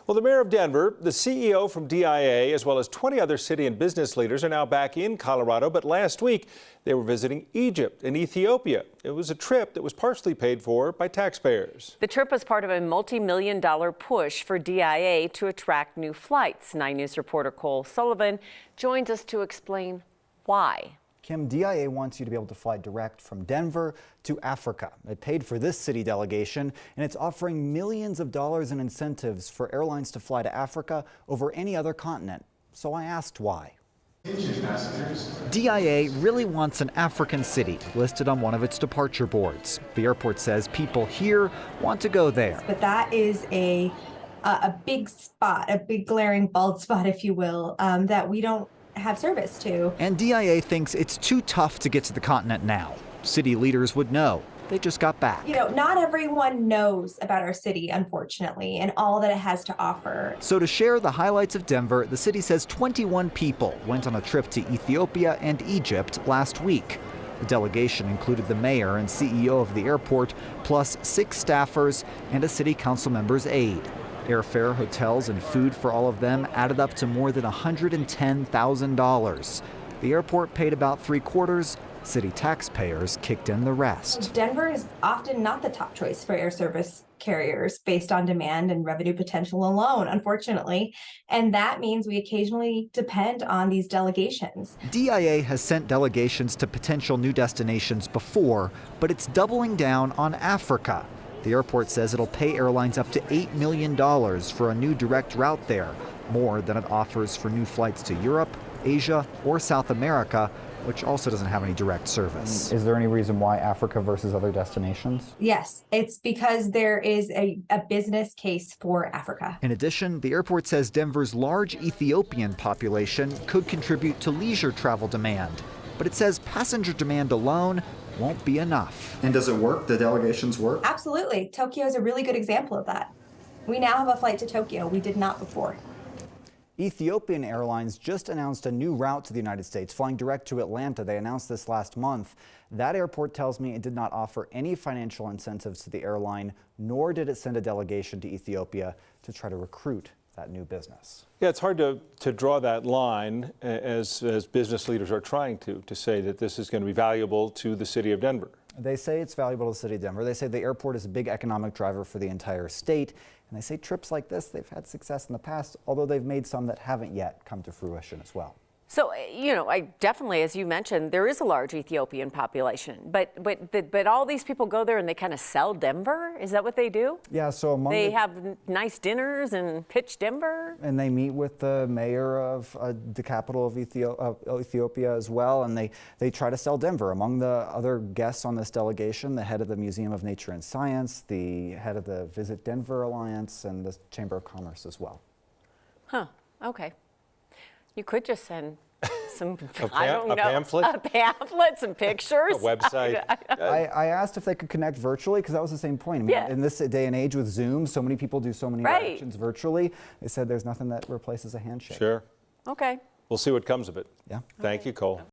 Well, the mayor of Denver, the CEO from DIA, as well as 20 other city and business leaders are now back in Colorado. But last week, they were visiting Egypt and Ethiopia. It was a trip that was partially paid for by taxpayers. The trip was part of a multi-million-dollar push for DIA to attract new flights. 9 News reporter Cole Sullivan joins us to explain why. Kim, DIA wants you to be able to fly direct from Denver to Africa. It paid for this city delegation, and it's offering millions of dollars in incentives for airlines to fly to Africa over any other continent. So I asked why. DIA really wants an African city listed on one of its departure boards. The airport says people here want to go there. But that is a big spot, a big glaring bald spot, if you will, that we don't have service to. And DIA thinks it's too tough to get to the continent now. City leaders would know. They just got back. You know, not everyone knows about our city, unfortunately, and all that it has to offer. So to share the highlights of Denver, the city says 21 people went on a trip to Ethiopia and Egypt last week. The delegation included the mayor and CEO of the airport, plus 6 staffers and a city council member's aide. Airfare, hotels, and food for all of them added up to more than $110,000. The airport paid about 3/4. City taxpayers kicked in the rest. Denver is often not the top choice for air service carriers based on demand and revenue potential alone, unfortunately. And that means we occasionally depend on these delegations. DIA has sent delegations to potential new destinations before, but it's doubling down on Africa. The airport says it'll pay airlines up to $8 million for a new direct route there, more than it offers for new flights to Europe, Asia, or South America, which also doesn't have any direct service. Is there any reason why Africa versus other destinations? Yes, it's because there is a business case for Africa. In addition, the airport says Denver's large Ethiopian population could contribute to leisure travel demand. But it says passenger demand alone won't be enough. And does it work? The delegations work? Absolutely. Tokyo is a really good example of that. We now have a flight to Tokyo. We did not before. Ethiopian Airlines just announced a new route to the United States, flying direct to Atlanta. They announced this last month. That airport tells me it did not offer any financial incentives to the airline, nor did it send a delegation to Ethiopia to try to recruit that new business. Yeah, it's hard to draw that line as business leaders are trying to say that this is going to be valuable to the city of Denver. They say it's valuable to the city of Denver. They say the airport is a big economic driver for the entire state. And they say trips like this, they've had success in the past, although they've made some that haven't yet come to fruition as well. So, you know, I definitely, as you mentioned, there is a large Ethiopian population, but all these people go there and they kind of sell Denver? Is that what they do? Yeah, so they have nice dinners and pitch Denver? And they meet with the mayor of the capital of Ethiopia as well, and they try to sell Denver. Among the other guests on this delegation, the head of the Museum of Nature and Science, the head of the Visit Denver Alliance, and the Chamber of Commerce as well. Huh, okay. You could just send some, pamphlet? A pamphlet, some pictures. A website. I asked if they could connect virtually, because that was the same point. I mean, in this day and age with Zoom, so many people do so many interactions virtually. They said there's nothing that replaces a handshake. Sure. Okay. We'll see what comes of it. Yeah. Thank you, Cole.